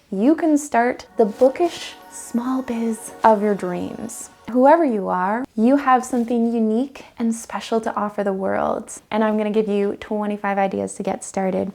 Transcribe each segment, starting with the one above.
you can start the bookish small biz of your dreams. Whoever you are, you have something unique and special to offer the world. And I'm gonna give you 25 ideas to get started.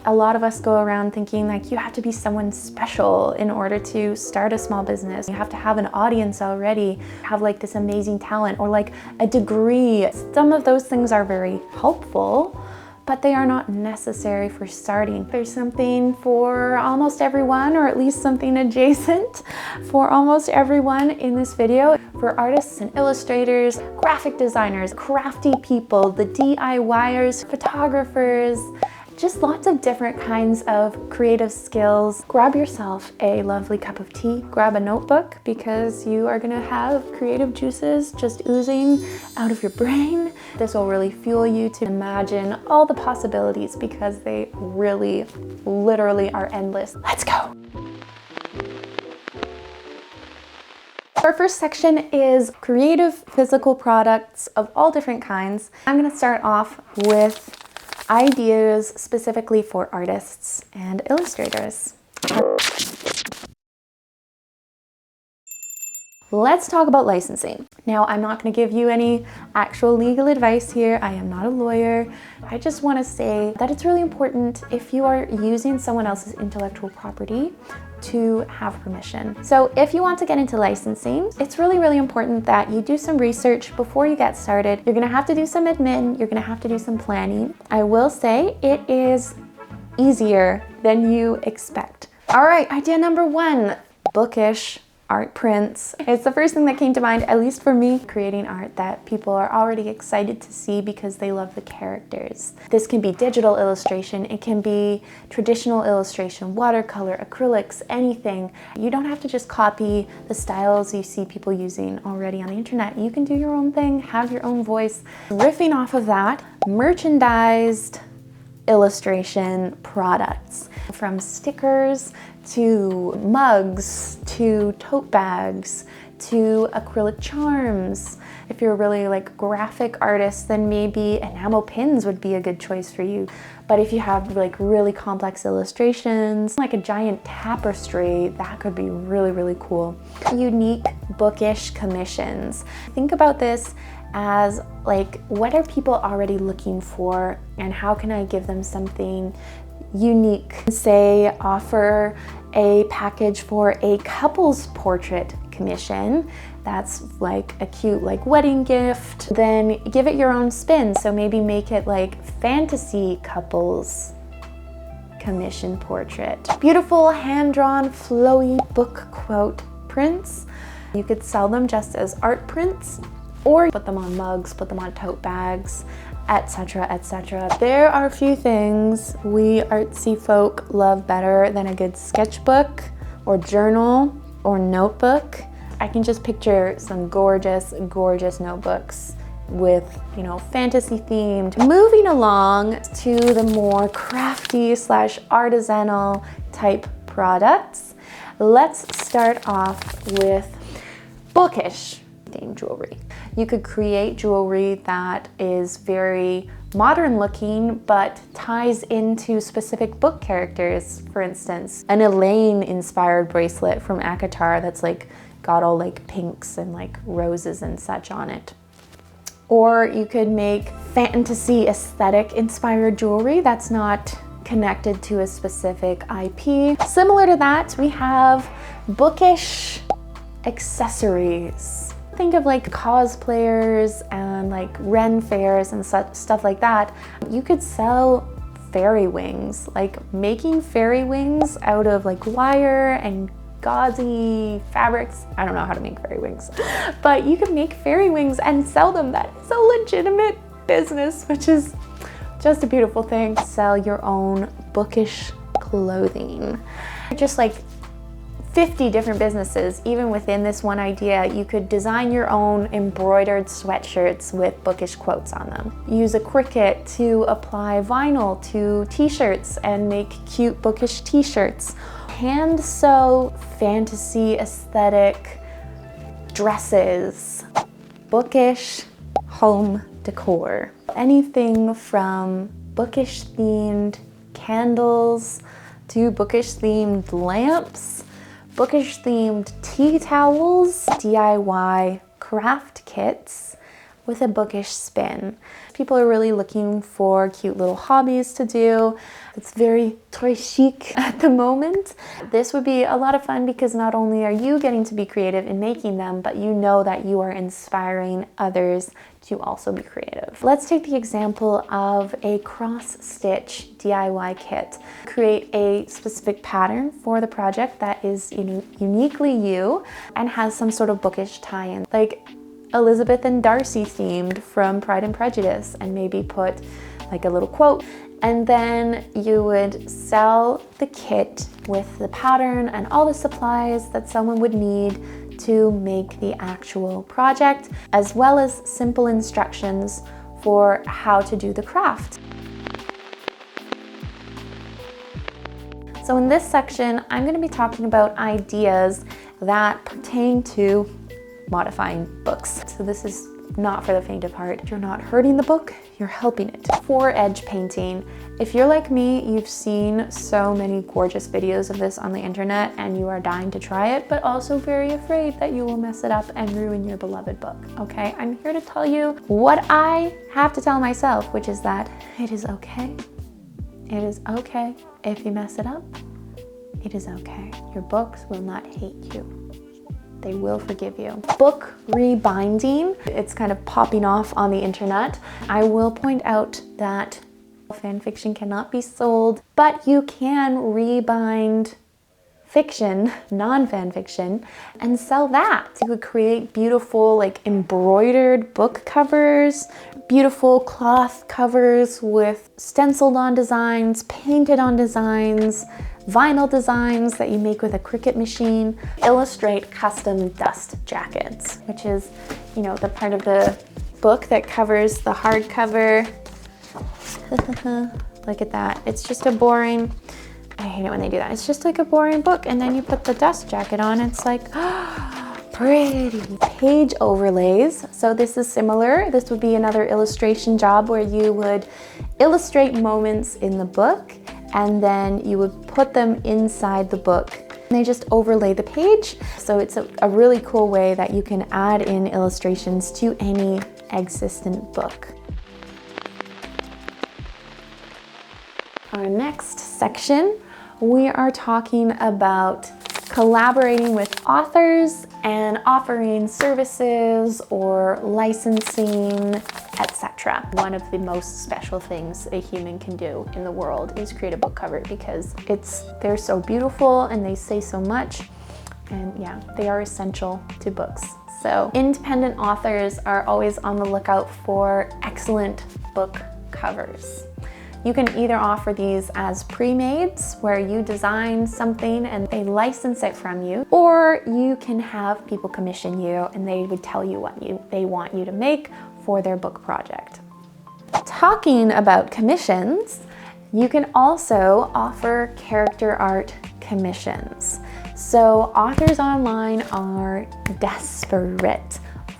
A lot of us go around thinking like you have to be someone special in order to start a small business. You have to have an audience already, have like this amazing talent or like a degree. Some of those things are very helpful, but they are not necessary for starting. There's something for almost everyone, or at least something adjacent for almost everyone in this video. For artists and illustrators, graphic designers, crafty people, the DIYers, photographers, just lots of different kinds of creative skills. Grab yourself a lovely cup of tea, grab a notebook because you are gonna have creative juices just oozing out of your brain. This will really fuel you to imagine all the possibilities because they really, literally are endless. Let's go. Our first section is creative physical products of all different kinds. I'm gonna start off with ideas specifically for artists and illustrators. Let's talk about licensing. Now, I'm not going to give you any actual legal advice here. I am not a lawyer. I just want to say that it's really important if you are using someone else's intellectual property to have permission. So if you want to get into licensing, it's really, really important that you do some research before you get started. You're gonna have to do some admin, you're gonna have to do some planning. I will say it is easier than you expect. All right, idea number one, bookish art prints. It's the first thing that came to mind, at least for me, creating art that people are already excited to see because they love the characters. This can be digital illustration, it can be traditional illustration, watercolor, acrylics, anything. You don't have to just copy the styles you see people using already on the internet. You can do your own thing, have your own voice. Riffing off of that, merchandised illustration products, from stickers to mugs to tote bags to acrylic charms. If you're a really like graphic artist, then maybe enamel pins would be a good choice for you. But if you have like really complex illustrations, like a giant tapestry, that could be really, really cool. Unique bookish commissions. Think about this as like, what are people already looking for and how can I give them something unique? Say, offer a package for a couple's portrait commission. That's like a cute like wedding gift. Then give it your own spin. So maybe make it like fantasy couples commission portrait. Beautiful hand-drawn flowy book quote prints. You could sell them just as art prints or put them on mugs, put them on tote bags, etc., etc. There are a few things we artsy folk love better than a good sketchbook or journal or notebook. I can just picture some gorgeous, gorgeous notebooks with, you know, fantasy themed. Moving along to the more crafty / artisanal type products, let's start off with bookish themed jewelry. You could create jewelry that is very modern looking, but ties into specific book characters. For instance, an Elaine inspired bracelet from ACOTAR that's like got all like pinks and like roses and such on it. Or you could make fantasy aesthetic inspired jewelry that's not connected to a specific IP. Similar to that, we have bookish accessories. Think of like cosplayers and like Ren fairs and stuff like that. You could sell fairy wings, like making fairy wings out of like wire and gauzy fabrics. I don't know how to make fairy wings, but you can make fairy wings and sell them. That is a legitimate business, which is just a beautiful thing. Sell your own bookish clothing. Just like 50 different businesses, even within this one idea. You could design your own embroidered sweatshirts with bookish quotes on them. Use a Cricut to apply vinyl to t-shirts and make cute bookish t-shirts. Hand sew fantasy aesthetic dresses, bookish home decor. Anything from bookish themed candles to bookish themed lamps, bookish themed tea towels, DIY craft kits with a bookish spin. People are really looking for cute little hobbies to do. It's very très chic at the moment. This would be a lot of fun because not only are you getting to be creative in making them, but you know that you are inspiring others to also be creative. Let's take the example of a cross-stitch DIY kit. Create a specific pattern for the project that is uniquely you and has some sort of bookish tie-in, like Elizabeth and Darcy themed from Pride and Prejudice, and maybe put like a little quote. And then you would sell the kit with the pattern and all the supplies that someone would need to make the actual project, as well as simple instructions for how to do the craft. So in this section, I'm going to be talking about ideas that pertain to modifying books. So this is not for the faint of heart. You're not hurting the book, you're helping it. For edge painting, if you're like me, you've seen so many gorgeous videos of this on the internet and you are dying to try it, but also very afraid that you will mess it up and ruin your beloved book, okay? I'm here to tell you what I have to tell myself, which is that it is okay. It is okay if you mess it up. It is okay. Your books will not hate you. They will forgive you. Book rebinding, it's kind of popping off on the internet. I will point out that fan fiction cannot be sold, but you can rebind fiction, non-fan fiction, and sell that. You could create beautiful like embroidered book covers, beautiful cloth covers with stenciled on designs, painted on designs, vinyl designs that you make with a Cricut machine. Illustrate custom dust jackets, which is, the part of the book that covers the hardcover. Look at that. It's just a boring, I hate it when they do that. It's just like a boring book, and then you put the dust jacket on. It's like, pretty. Page overlays. So this is similar. This would be another illustration job where you would illustrate moments in the book and then you would put them inside the book. And they just overlay the page. So it's a really cool way that you can add in illustrations to any existent book. Our next section, we are talking about collaborating with authors and offering services or licensing, etc. One of the most special things a human can do in the world is create a book cover because they're so beautiful and they say so much, and yeah, they are essential to books. So independent authors are always on the lookout for excellent book covers. You can either offer these as pre-mades, where you design something and they license it from you, or you can have people commission you and they would tell you what they want you to make for their book project. Talking about commissions, you can also offer character art commissions. So authors online are desperate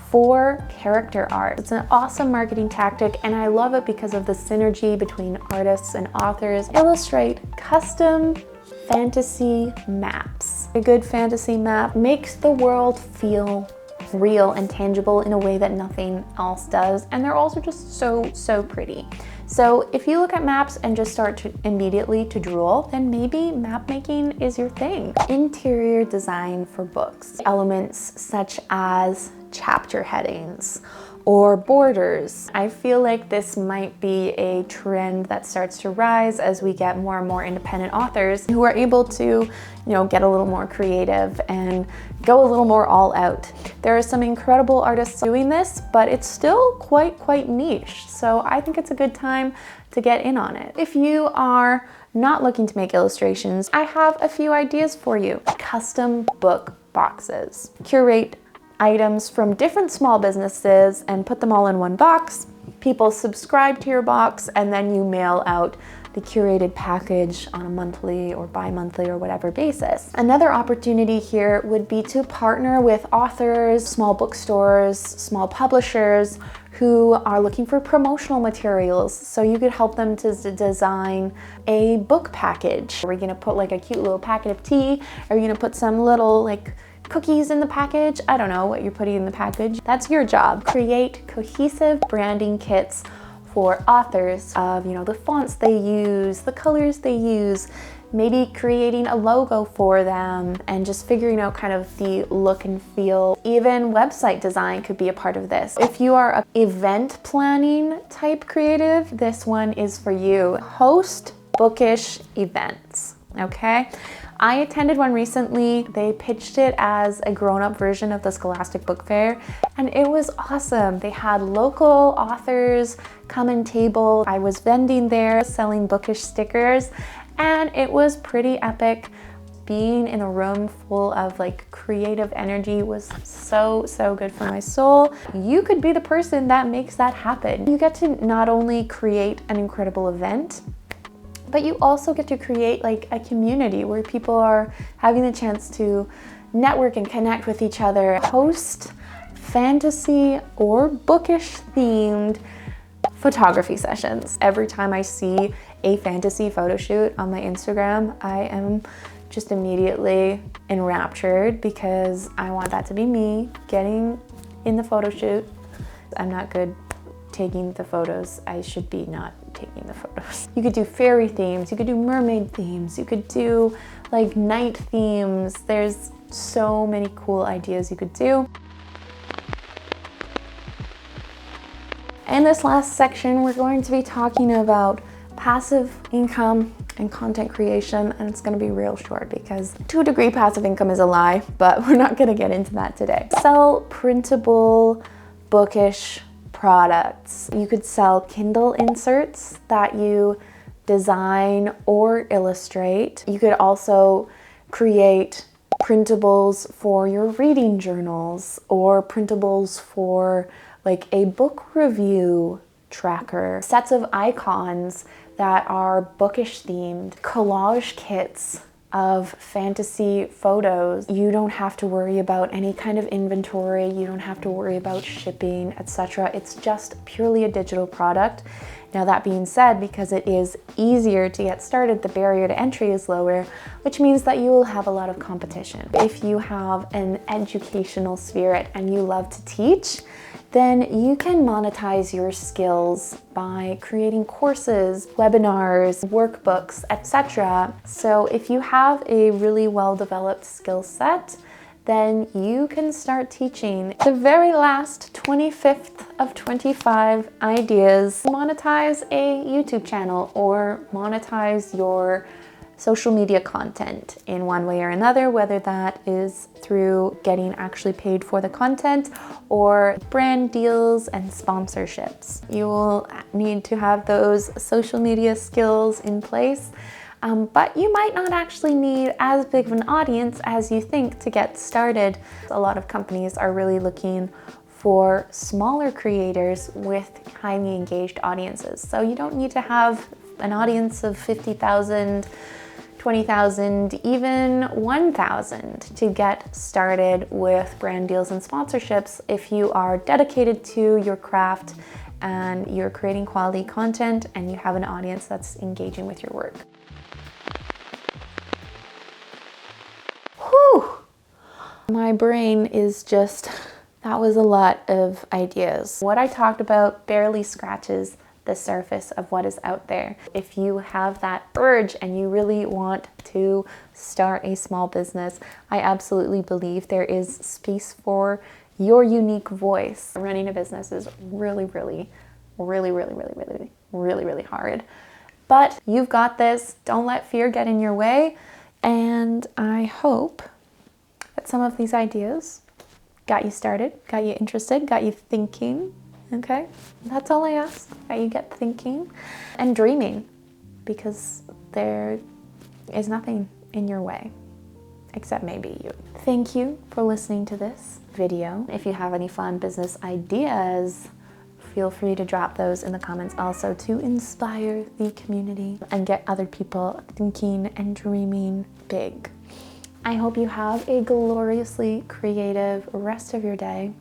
for character art. It's an awesome marketing tactic, and I love it because of the synergy between artists and authors. Illustrate custom fantasy maps. A good fantasy map makes the world feel real and tangible in a way that nothing else does, and they're also just so pretty. So if you look at maps and just start immediately to drool, then maybe map making is your thing. Interior design for books. Elements such as chapter headings or borders. I feel like this might be a trend that starts to rise as we get more and more independent authors who are able to, get a little more creative and go a little more all out. There are some incredible artists doing this, but it's still quite niche. So I think it's a good time to get in on it. If you are not looking to make illustrations, I have a few ideas for you. Custom book boxes. Curate items from different small businesses and put them all in one box people subscribe to your box, and then you mail out the curated package on a monthly or bi-monthly or whatever basis. Another opportunity here would be to partner with authors, small bookstores, small publishers who are looking for promotional materials. So you could help them to design a book package. Are we gonna put like a cute little packet of tea? Are you gonna put some little like cookies in the package? I don't know what you're putting in the package. That's your job. Create cohesive branding kits for authors of, you know, the fonts they use, the colors they use, maybe creating a logo for them and just figuring out kind of the look and feel. Even website design could be a part of this. If you are an event planning type creative, this one is for you. Host bookish events, okay? I attended one recently. They pitched it as a grown-up version of the Scholastic Book Fair, and it was awesome. They had local authors come and table. I was vending there, selling bookish stickers, and it was pretty epic. Being in a room full of like creative energy was so good for my soul. You could be the person that makes that happen. You get to not only create an incredible event, but you also get to create like a community where people are having the chance to network and connect with each other. Host fantasy or bookish themed photography sessions. Every time I see a fantasy photo shoot on my Instagram, I am just immediately enraptured because I want that to be me getting in the photo shoot. I'm not good taking the photos. I should be not taking the photos. You could do fairy themes, you could do mermaid themes, you could do like night themes. There's so many cool ideas you could do. In this last section, we're going to be talking about passive income and content creation, and it's going to be real short because to a degree passive income is a lie, but we're not going to get into that today. Sell printable bookish products. You could sell Kindle inserts that you design or illustrate. You could also create printables for your reading journals or printables for like a book review tracker, sets of icons that are bookish themed, collage kits of fantasy photos. You don't have to worry about any kind of inventory. You don't have to worry about shipping, etc. It's just purely a digital product. Now that being said, because it is easier to get started, the barrier to entry is lower, which means that you will have a lot of competition. If you have an educational spirit and you love to teach, then you can monetize your skills by creating courses, webinars, workbooks, etc. So if you have a really well-developed skill set, then you can start teaching. The very last 25th of 25 ideas. Monetize a YouTube channel or monetize your social media content in one way or another, whether that is through getting actually paid for the content or brand deals and sponsorships. You will need to have those social media skills in place, but you might not actually need as big of an audience as you think to get started. A lot of companies are really looking for smaller creators with highly engaged audiences. So you don't need to have an audience of 50,000, 20,000, even 1,000 to get started with brand deals and sponsorships if you are dedicated to your craft and you're creating quality content and you have an audience that's engaging with your work. Whew! My brain is just, that was a lot of ideas. What I talked about barely scratches the surface of what is out there. If you have that urge and you really want to start a small business, I absolutely believe there is space for your unique voice. Running a business is really hard. But you've got this. Don't let fear get in your way. And I hope that some of these ideas got you started, got you interested, got you thinking. Okay, that's all I ask, that you get thinking and dreaming, because there is nothing in your way except maybe you. Thank you for listening to this video. If you have any fun business ideas feel free to drop those in the comments also to inspire the community and get other people thinking and dreaming big. I hope you have a gloriously creative rest of your day,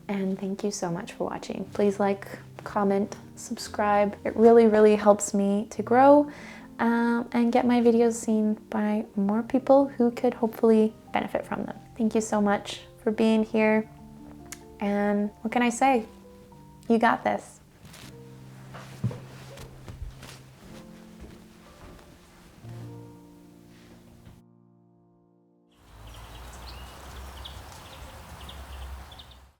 and thank you so much for watching. Please like, comment, subscribe. It really, really helps me to grow and get my videos seen by more people who could hopefully benefit from them. Thank you so much for being here, and what can I say? You got this.